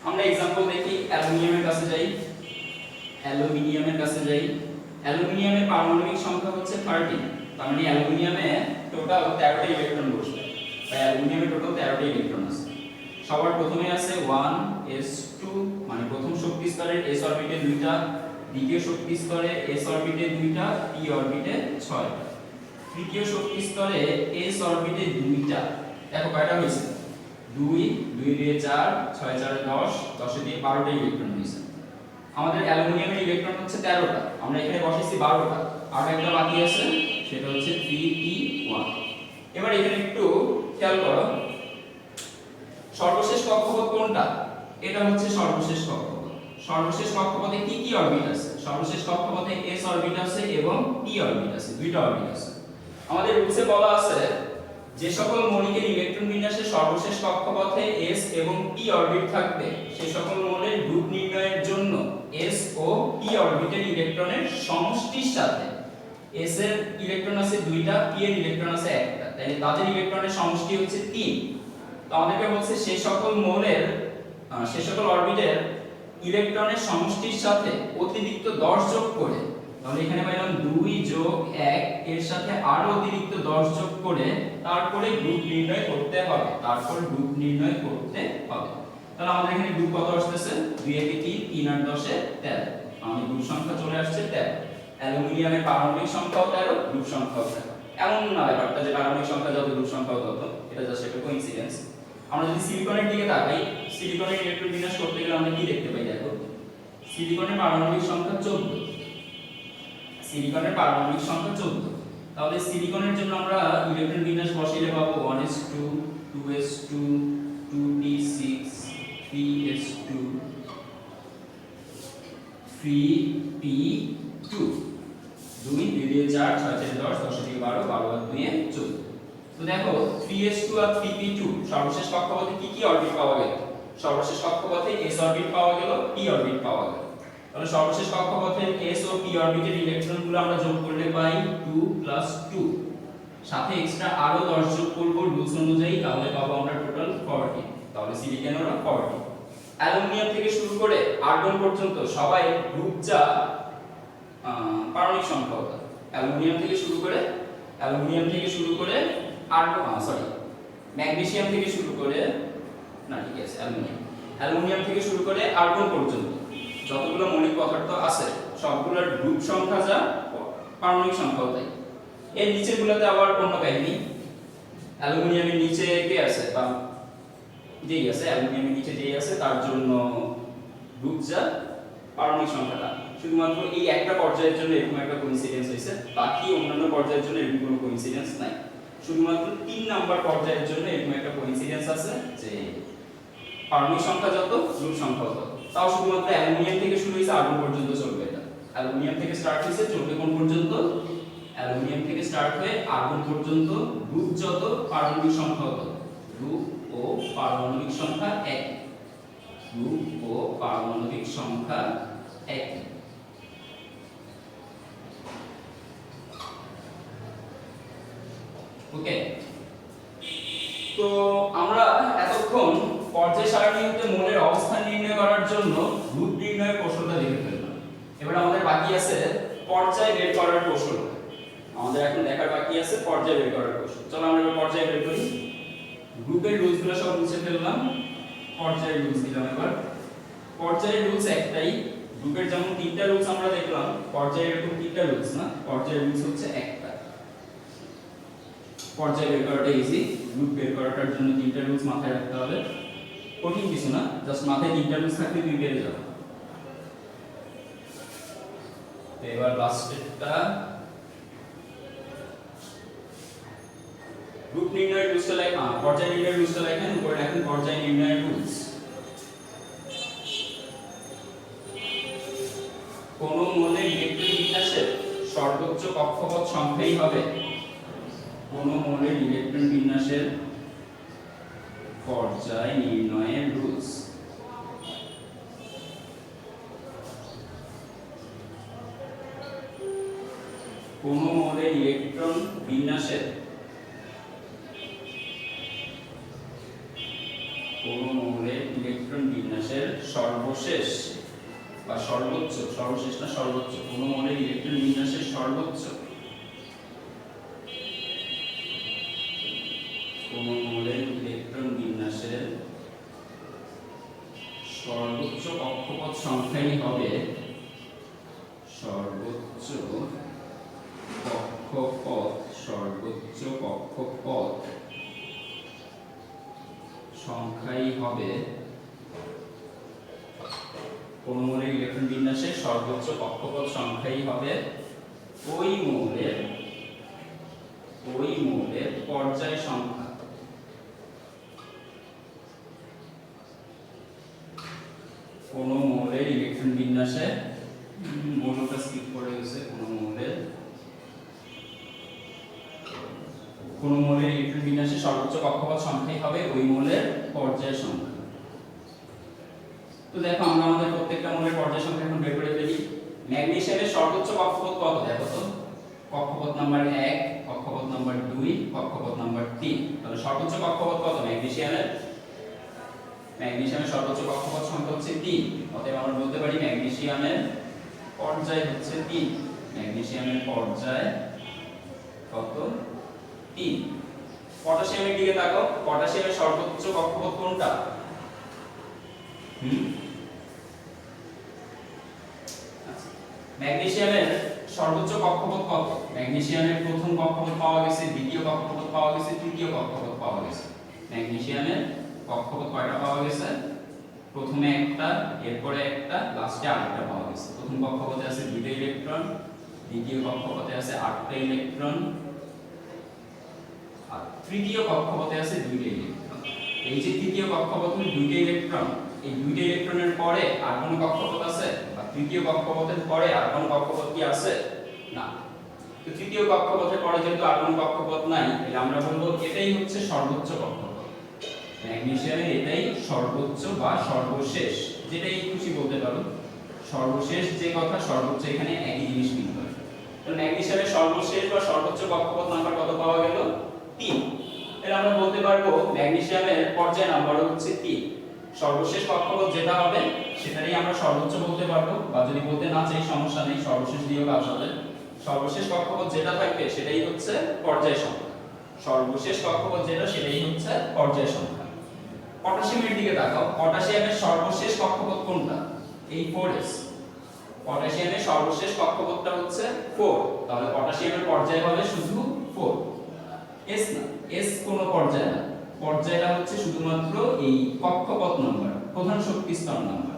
আমরা एग्जांपल দেখি, অ্যালুমিনিয়ামের কাছে যাই। অ্যালুমিনিয়ামের পারমাণবিক সংখ্যা হচ্ছে 13, তার মানে অ্যালুমিনিয়ামে টোটাল 13টা ইলেকট্রন বসবে, বা অ্যালুমিনিয়ামে টোটাল 13টা ইলেকট্রন আছে। সবার প্রথমে আছে 1s2, মানে প্রথম শক্তি স্তরের s অরবিটে 2টা, দ্বিতীয় শক্তি স্তরে s অরবিটে 2টা, p অরবিটে 6টা, তৃতীয় শক্তি স্তরে s অরবিটে 2টা। দেখো কয়টা হইছে? 2 2 দিয়ে 4 6 4 10 10 দিয়ে 12টা ইলেকট্রন হইছে। আমাদের অ্যালুমিনিয়ামের ইলেকট্রন হচ্ছে 13টা, আমরা এখানে বসাইছি 12টা, আর একটা বাকি আছে সেটা হচ্ছে 3p1। এবার এখানে একটু খেয়াল করো, সর্বশেষ কক্ষপথ কোনটা? এটা হচ্ছে সর্বশেষ কক্ষপথ। সর্বশেষ কক্ষপথে কি কি অরবিট আছে? সর্বশেষ কক্ষপথে s অরবিট আছে এবং p অরবিট আছে, দুইটা অরবিট আছে। আমাদের রুলসে বলা আছে যে সকল মৌলিকের ইলেকট্রন বিন্যাসে সর্বশেষ কক্ষপথে s এবং p অরবিট থাকবে সেই সকল মৌলের গ্রুপ নির্ণয়ের জন্য s ও p অরবিটের ইলেকট্রনের সমষ্টির সাথে s এর ইলেকট্রন আছে 2টা, p এর ইলেকট্রন আছে 1টা, তাহলে তাদের ইলেকট্রনের সমষ্টি হচ্ছে 3। তো আমাদেরকে বলছে সেই সকল মৌলের সেই সকল অরবিটের ইলেকট্রনের সমষ্টির সাথে অতিরিক্ত 10 যোগ করে, তাহলে এখানে পাইলাম 2 যোগ 1 এর সাথে আরো অতিরিক্ত 10 যোগ করে তারপরে গ্রুপ নির্ণয় করতে হবে, তাহলে আমাদের এখানে গ্রুপ কত আসছে? 2 একে 3 3 আর 10 এ 13, আমাদের গ্রুপ সংখ্যা চলে আসছে 13। অ্যালুমিনিয়ামের পারমাণবিক সংখ্যাও 13, গ্রুপ সংখ্যাও 13। এমন না ব্যাপারটা যে পারমাণবিক সংখ্যা যত গ্রুপ সংখ্যাও তত, এটা জাস্ট একটা কোইন্সিডেন্স। আমরা যদি সিলিকনের দিকে তাকাই, সিলিকনের ইলেকট্রন বিন্যাস করতে গেলে আমরা কি দেখতে পাই? দেখো, সিলিকনের পারমাণবিক সংখ্যা 14, সিলিকনের পারমাণবিক সংখ্যা 14। তাহলে সিলিকনের জন্য আমরা ইলেকট্রন বিন্যাস বসাইলে পাবো 1s2 2s2 2p6 3s2 3p2, 2 2 দিয়ে 4 6 4 10 10 দিয়ে 12 12 আর 2 এ 14। তো দেখো 3s2 আর 3p2 সর্বশেষ কক্ষপথে কি কি অরবিট পাওয়া গেল? সর্বশেষ কক্ষপথে s অরবিট পাওয়া গেল, p অরবিট পাওয়া গেল। তাহলে সর্বশেষ কক্ষপথে s ও p অরবিটের ইলেকট্রনগুলো আমরা যোগ করলে পাই 2 + 2, সাথে এক্সট্রা আরো 10 যোগ করব রুলস অনুযায়ী, তাহলে পাবো আমরা টোটাল 40। তাহলে সিলিকনেরও 40। অ্যালুমিনিয়াম থেকে শুরু করে আর্গন পর্যন্ত সবাই গ্রুপ যা পারমাণবিক সংখ্যা হতো। অ্যালুমিনিয়াম থেকে শুরু করে আর্গন ম্যাগনেসিয়াম থেকে শুরু করে, না ঠিক আছে, অ্যালুমিনিয়াম থেকে শুরু করে আর্গন পর্যন্ত যতগুলো মৌলিক পদার্থ আছে সবগুলোর গ্রুপ সংখ্যা যা পারমাণবিক সংখ্যাও তাই। এর নিচেরগুলোতে আবার অন্য কাহিনী। অ্যালুমিনিয়ামের নিচে কে আছে, বা যেই আছে, অ্যালুমিনিয়ামের নিচে যেই আছে তার জন্য গ্রুপ যা পারমাণবিক সংখ্যাটা, শুধুমাত্র এই একটা পর্যায়ের জন্য এরকম একটা কোইন্সিডেন্স হয়েছে, বাকি অন্যান্য পর্যায়ের জন্য এরকম কোনো কোইন্সিডেন্স নাই। শুধুমাত্র 3 নাম্বার পর্যায়ের জন্য এরকম একটা কোইন্সিডেন্স আছে যে পারমাণবিক সংখ্যা যত গ্রুপ সংখ্যা তত। তাও শুধুমাত্র অ্যালুমিনিয়াম থেকে শুরু হয়েছে আর্গন পর্যন্ত চলবে। এটা অ্যালুমিনিয়াম থেকে স্টার্ট হয়েছে, চলবে কোন পর্যন্ত? অ্যালুমিনিয়াম থেকে স্টার্ট হয়ে আর্গন পর্যন্ত গ্রুপ যত পারমাণবিক সংখ্যা তত। গ্রুপ ও পারমাণবিক সংখ্যা এক, গ্রুপ ও পারমাণবিক সংখ্যা এক। ওকে, তো আমরা এতক্ষণ পর্যায় সারণীতে মৌলের অবস্থান নির্ণয় করার জন্য গ্রুপ নির্ণয়ের কৌশলটা দেখে ফেললাম। এবার আমাদের বাকি আছে পর্যায় বের করার কৌশল। আমাদের এখন দেখার বাকি আছে পর্যায় বের করার কৌশল। চলো আমরা এবার পর্যায় বের করি। গ্রুপের রুলসগুলো সব মুছে ফেললাম, পর্যায়ের রুলস দিলাম। এবার পর্যায়ের রুলস একটাই, গ্রুপের যেমন 3টা রুলস আমরা দেখলাম, পর্যায়ের এরকম 3টা রুলস না, পর্যায়ের রুলস হচ্ছে একটা। পর্যায় বের করাটা ইজি, গ্রুপ বের করার জন্য 3টা রুলস মাথায় রাখতে হবে, কঠিন কিছু না, জাস্ট মাথায় 3টা রুলস থাকলে তুমি পেরে যাবে। এবার লাস্টেরটা গ্রুপ নির্ণয়ের রুলসটা লেখা, পর্যায় নির্ণয়ের রুলসটা লেখেন, উপরে লেখেন পর্যায় নির্ণয়ের রুলস। কোন মৌলের ইলেকট্রন বিন্যাসের সর্বোচ্চ কক্ষপথ সংখ্যাই হবে, কোন মৌলের ইলেকট্রন বিন্যাসের পর্যায় নির্ণয়ের রুলস। কোন মৌলের ইলেকট্রন বিন্যাসের সর্বশেষ বা সর্বোচ্চ, সর্বশেষ না সর্বোচ্চ, কোন মৌলের ইলেকট্রন বিন্যাসের সর্বোচ্চ, কোন মৌলের ইলেকট্রন বিন্যাসের সর্বোচ্চ কক্ষপথ সংখ্যাই হবে, সর্বোচ্চ কক্ষপথ সংখ্যাই হবে, কোন মৌলের ইলেকট্রন বিন্যাসের সর্বোচ্চ কক্ষপথ সংখ্যাই হবে ওই মৌলের পর্যায় সংখ্যা। কোন মৌলের ইলেকট্রন বিন্যাসে, মৌলটা স্কিপ করে গেছে, কোন মৌলের ইলেকট্রন বিন্যাসের সর্বোচ্চ কক্ষপথ সংখ্যাই হবে ওই মৌলের পর্যায় সংখ্যা। তো দেখো আমরা আমাদের প্রত্যেকটা মৌলের পর্যায় সংখ্যা এখন বের করে ফেলি। ম্যাগনেসিয়ামের সর্বোচ্চ কক্ষপথ কত দেখো তো? কক্ষপথ নাম্বার 1, কক্ষপথ নাম্বার 2, কক্ষপথ নাম্বার 3। তাহলে সর্বোচ্চ কক্ষপথ কত ম্যাগনেসিয়ামের? সর্বোচ্চ কক্ষপথ সংখ্যা হচ্ছে 3। অতএব আমরা বলতে পারি ম্যাগনেসিয়ামের পর্যায় হচ্ছে 3। ম্যাগনেসিয়ামের পর্যায় কত? 3। পটাশিয়ামের দিকে তাকাও, পটাশিয়ামের সর্বোচ্চ কক্ষপথ কোনটা? ম্যাগনেসিয়ামের সর্বোচ্চ কক্ষপথ কত? ম্যাগনেসিয়ামের প্রথম কক্ষপথ পাওয়া গেছে, দ্বিতীয় কক্ষপথ পাওয়া গেছে, তৃতীয় কক্ষপথ পাওয়া গেছে। ম্যাগনেসিয়ামের কক্ষপথ কয়টা পাওয়া গেছে? প্রথমে একটা, এরপরে একটা, লাস্টে আরেকটা পাওয়া গেছে। প্রথম কক্ষপথে আছে 2টা ইলেকট্রন, দ্বিতীয় কক্ষপথে আছে 8টা ইলেকট্রন, আর তৃতীয় কক্ষপথে আছে 2টা ইলেকট্রন। এই যে তৃতীয় কক্ষপথে 2টা ইলেকট্রন, এই 2টা ইলেকট্রনের পরে আর কোন কক্ষপথ আছে? বা তৃতীয় কক্ষপথের পরে আর কোন কক্ষপথ কি আছে? না। তো তৃতীয় কক্ষপথের পরে যেহেতু আর কোন কক্ষপথ নাই, তাহলে আমরা বলবো এটাই হচ্ছে সর্বোচ্চ কক্ষপথ। ম্যাগনেসিয়ামের এটাই সর্বোচ্চ বা সর্বশেষ, যেটাই খুশি বলতে পারো। সর্বশেষ যে কথা, সর্বোচ্চ এখানে একই জিনিস মিল করে। তো ম্যাগনেসিয়ামের সর্বশেষ বা সর্বোচ্চ কক্ষপথ নাম্বার কত পাওয়া গেল? 3। তাহলে আমরা বলতে পারবো ম্যাগনেসিয়ামের পর্যায় নাম্বার হচ্ছে 3। সর্বশেষ কক্ষপথ যেটা হবে সেটারই আমরা সর্বোচ্চ বলতে পারবো, বা যদি বলতে না চাই সমস্যা নেই, সর্বশেষ দিয়েও কাজ হবে। সর্বশেষ কক্ষপথ যেটা থাকবে সেটাই হচ্ছে পর্যায় সংখ্যা। সর্বশেষ কক্ষপথ যেটা সেটাই হচ্ছে পর্যায় সংখ্যা। পটাশিয়ামের দিকে তাকাও, পটাশিয়ামের সর্বশেষ কক্ষপথ কোনটা? এই 4s। পটাশিয়ামের সর্বশেষ কক্ষপথটা হচ্ছে 4। তাহলে পটাশিয়ামের পর্যায় হবে শুধু 4, s না। s কোনো পর্যায় না, পর্যায়টা হচ্ছে শুধুমাত্র এই কক্ষপথ নাম্বার, প্রধান শক্তি স্তর নাম্বার।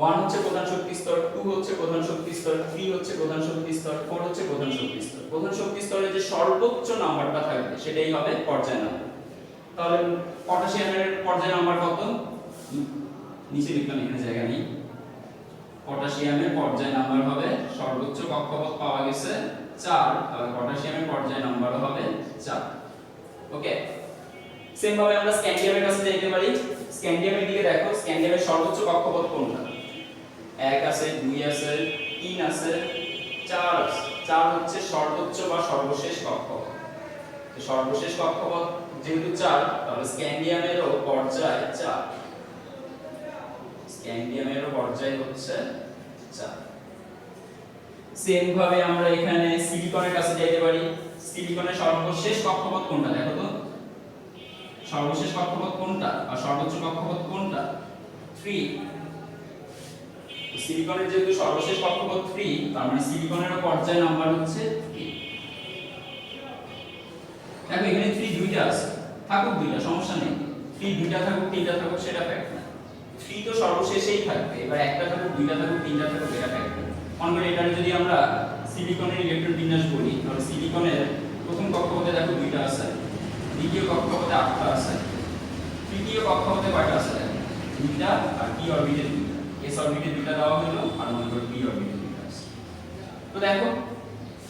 1 হচ্ছে প্রধান শক্তি স্তর, 2 হচ্ছে প্রধান শক্তি স্তর, 3 হচ্ছে প্রধান শক্তি স্তর, 4 হচ্ছে প্রধান শক্তি স্তর। প্রধান শক্তি স্তরে যে সর্বোচ্চ নাম্বারটা থাকবে সেটাই হবে পর্যায় নাম্বার। তাহলে পটাশিয়ামের পর্যায় নাম্বার কত? নিচে লিখলাম, এখানে জায়গা নেই। পটাশিয়ামের পর্যায় নাম্বার হবে, সর্বোচ্চ কক্ষপথ পাওয়া গেছে 4, তাহলে পটাশিয়ামের পর্যায় নাম্বার হবে 4। ওকে, সেম ভাবে আমরা স্ক্যান্ডিয়ামের কাছে যেতে পারি। স্ক্যান্ডিয়ামের দিকে দেখো, স্ক্যান্ডিয়ামের সর্বোচ্চ কক্ষপথ কোনটা? 1 আছে, 2 আছে, 3 আছে, 4 আছে। 4 হচ্ছে সর্বোচ্চ বা সর্বশেষ কক্ষপথ। তো সর্বশেষ কক্ষপথ যেহেতু 4, তাহলে স্ক্যান্ডিয়ামেরও পর্যায় 4। স্ক্যান্ডিয়ামেরও পর্যায় হচ্ছে 4। সেম ভাবে আমরা এখানে সিলিকনের কাছে যেতে পারি। সিলিকনের সর্বশেষ কক্ষপথ কোনটা দেখো তো? সর্বশেষ কক্ষপথ কোনটা আর সর্বোচ্চ কক্ষপথ কোনটা? 3। সিলিকনের যেহেতু সর্বশেষ কক্ষপথ 3, তার মানে সিলিকনেরও পর্যায় নাম্বার হচ্ছে 3। দেখো এখানে 3 দুইটা আছে, থাকুক দুইটা, সমস্যা নেই। 3 দুইটা থাকুক, তিনটা থাকুক, সেটা ফ্যাক্ট না। 3 তো সর্বশেষেই থাকবে, এবার একটা থাকুক, দুইটা থাকুক, তিনটা থাকুক, এটা ফ্যাক্ট না। অন্য এটারে যদি আমরা সিলিকনের ইলেকট্রন বিন্যাস বলি, তাহলে সিলিকনের প্রথম কক্ষপথে দেখো 2টা আছে, দ্বিতীয় কক্ষপথে 8টা আছে, তৃতীয় কক্ষপথে কয়টা আছে দেখো 2টা, আর p অরবিটে 2টা, s অরবিটে 2টা দেওয়া হলো, আর মনে করো p অরবিটে 2টা আছে। তো দেখো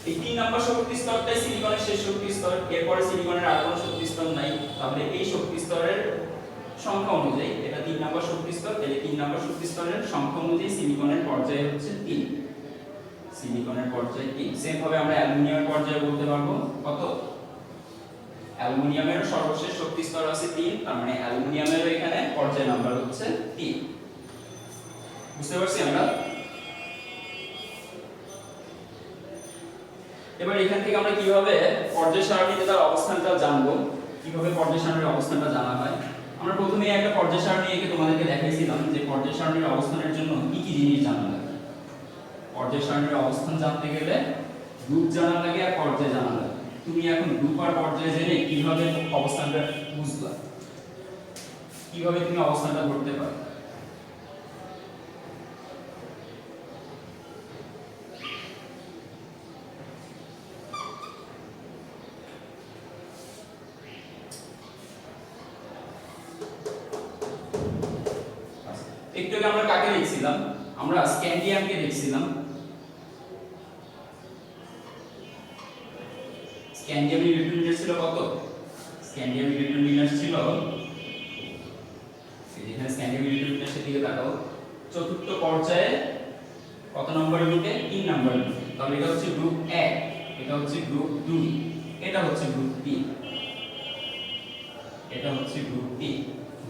এই 3 নাম্বার শক্তি স্তরটাই সিলিকনের শেষ শক্তি স্তর, এরপরে সিলিকনের আর কোনো শক্তি স্তর নাই, তাহলে এই শক্তি স্তরের সংখ্যা অনুযায়ী এটা 3 নাম্বার শক্তি স্তর, তাহলে 3 নাম্বার শক্তি স্তরের সংখ্যা অনুযায়ী সিলিকনের পর্যায় হচ্ছে 3, সিলিকনের পর্যায় 3। সেম ভাবে আমরা অ্যালুমিনিয়ামের পর্যায় বলতে পারবো কত, অ্যালুমিনিয়ামের সর্বশেষ শক্তি স্তর আছে 3, তার মানে অ্যালুমিনিয়ামের এখানে পর্যায় নাম্বার হচ্ছে 3। বুঝতে পারছি আমরা? এবার এখান থেকে আমরা কিভাবে পর্যায় সারণীতে তার অবস্থানটা জানবো, কিভাবে পর্যায় সারণীর অবস্থানটা জানা হয়। আমরা প্রথমে একটা পর্যায় সারণী এঁকে তোমাদেরকে দেখাইছিলাম যে পর্যায় সারণীর অবস্থানের জন্য কি কি জিনিস জানা লাগে। পর্যায় সারণীর অবস্থান জানতে গেলে গ্রুপ জানা লাগে আর পর্যায় জানা লাগে। তুমি এখন গ্রুপ আর পর্যায় জেনে কিভাবে অবস্থানটা বুঝবা, কিভাবে তুমি অবস্থানটা ধরতে পারো। একটু আগে আমরা কাকে দেখছিলাম, আমরা স্ক্যান্ডিয়ামকে দেখছিলাম। স্ক্যান্ডিয়ামের ইলেকট্রন বিন্যাস ছিল কত, স্ক্যান্ডিয়ামের ইলেকট্রন বিন্যাস ছিল, এখানে স্ক্যান্ডিয়ামের ইলেকট্রন বিন্যাসের দিকে তাকাও, চতুর্থ পর্যায়ে কত নম্বর গ্রুপে, 3 নম্বর গ্রুপে। তাহলে এটা হচ্ছে গ্রুপ 1, এটা হচ্ছে গ্রুপ 2, এটা হচ্ছে গ্রুপ 3, এটা হচ্ছে গ্রুপ 3।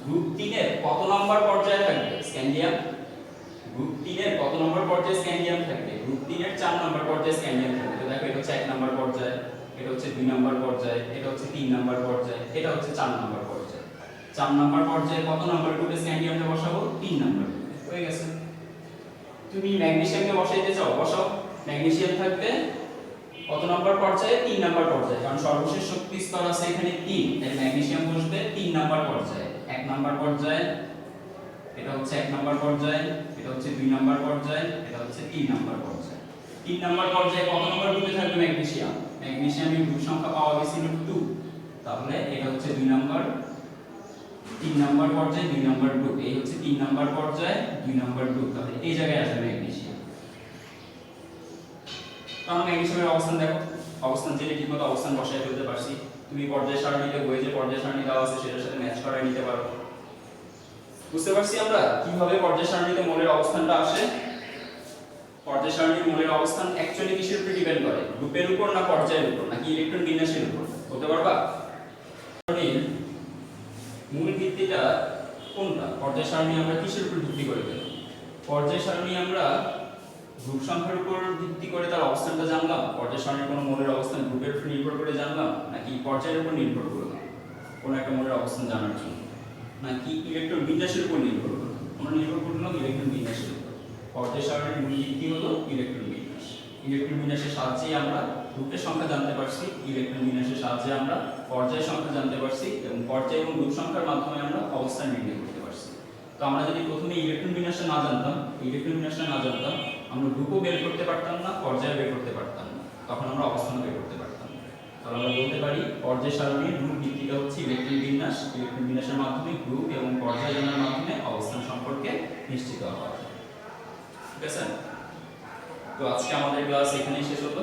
গ্রুপ 3 এর কত নম্বর পর্যায়ে থাকবে স্ক্যান্ডিয়াম, গ্রুপ 3 এর কত নম্বর পর্যায়ে স্ক্যান্ডিয়াম থাকবে, গ্রুপ 3 এর 4 নম্বর পর্যায়ে স্ক্যান্ডিয়াম থাকবে। তো দেখো এটা হচ্ছে 1 নম্বর পর্যায়ে, এটা হচ্ছে 2 নম্বর পর্যায়ে, এটা হচ্ছে 3 নম্বর পর্যায়ে, এটা হচ্ছে 4 নম্বর পর্যায়ে। 4 নম্বর পর্যায়ে কত নম্বর গ্রুপে স্ক্যান্ডিয়ামটা বসাবো, 3 নম্বর গ্রুপে। হয়ে গেছে। তুমি ম্যাগনেসিয়ামকে বসাইতে চাও, বসাও। ম্যাগনেসিয়াম থাকবে কত নম্বর পর্যায়ে, 3 নম্বর পর্যায়ে, কারণ সর্বশেষ শক্তি স্তর আছে এখানে 3, তাই ম্যাগনেসিয়াম বসবে 3 নম্বর পর্যায়ে। 1 নম্বর পর্যায়ে, এটা হচ্ছে 1 নম্বর পর্যায়ে, এটা হচ্ছে 2 নম্বর পর্যায়ে, এটা হচ্ছে 3 নম্বর পর্যায়ে। 3 নম্বর পর্যায়ে কত নম্বর গ্রুপে থাকবে ম্যাগনেসিয়াম, ম্যাগনেসিয়ামের গ্রুপ সংখ্যা পাওয়া গেছিল 2, তাহলে এটা হচ্ছে 2 নম্বর, 3 নম্বর পর্যায়ে 2 নম্বর গ্রুপ, এই হচ্ছে 3 নম্বর পর্যায়ে 2 নম্বর গ্রুপ, তাহলে এই জায়গায় আসবে ম্যাগনেসিয়াম। কারণ ম্যাগনেসিয়ামের অবস্থান দেখো, অবস্থান জেনে ঠিকমতো অবস্থান বসায় ফেলতে পারছি। তুমি পর্যায় সারণীতে বইয়ে যে পর্যায় সারণী দেওয়া আছে সেটার সাথে ম্যাচ করায় নিতে পারো। বুঝতে পারছি আমরা কিভাবে পর্যায় সারণীতে মোলের অবস্থানটা আসে। পর্যায় সারণীর মোলের অবস্থান অ্যাকচুয়ালি কিসের উপর ডিপেন্ড করে, গ্রুপের উপর না পর্যায়ের উপর নাকি ইলেকট্রন বিন্যাসের উপর, বলতে পারবা? সারণীর মূল ভিত্তিটা কোনটা, পর্যায় সারণী আমরা কিসের উপর ভিত্তি করে পেলাম? পর্যায় সারণী আমরা গ্রুপ সংখ্যার উপর ভিত্তি করে তার অবস্থানটা জানলাম, পর্যায় সারণীর কোনো মোলের অবস্থান গ্রুপের উপর নির্ভর করে জানলাম, নাকি পর্যায়ের উপর নির্ভর করলাম কোনো একটা মোলের অবস্থান জানার জন্য, নাকি ইলেকট্রন বিন্যাসের উপর নির্ভর করলাম? আমরা নির্ভর করলাম ইলেকট্রন বিন্যাসের উপর। পর্যায় সারণীর মূল ভিত্তি হলো ইলেকট্রন বিন্যাস। ইলেকট্রন বিন্যাসের সাহায্যে আমরা গ্রুপের সংখ্যা জানতে পারছি, ইলেকট্রন বিন্যাসের সাহায্যে আমরা পর্যায় সংখ্যা জানতে পারছি, এবং পর্যায় এবং গ্রুপ সংখ্যার মাধ্যমে আমরা অবস্থান নির্ণয় করতে পারছি। তো আমরা যদি প্রথমে ইলেকট্রন বিন্যাসটা না জানতাম, আমরা গ্রুপও বের করতে পারতাম না, পর্যায় বের করতে পারতাম না, তখন আমরা অবস্থান বের করতে পারতাম না। তাহলে আমরা বলতে পারি পর্যায় সারণীর মূল ভিত্তিটা হচ্ছে ইলেকট্রন বিন্যাস। ইলেকট্রন বিন্যাসের মাধ্যমে গ্রুপ এবং পর্যায় জানার মাধ্যমে অবস্থান সম্পর্কে নিশ্চিত হওয়া যায়। ঠিক আছে? তো আজকে আমাদের ক্লাস এখানেই শেষ হলো।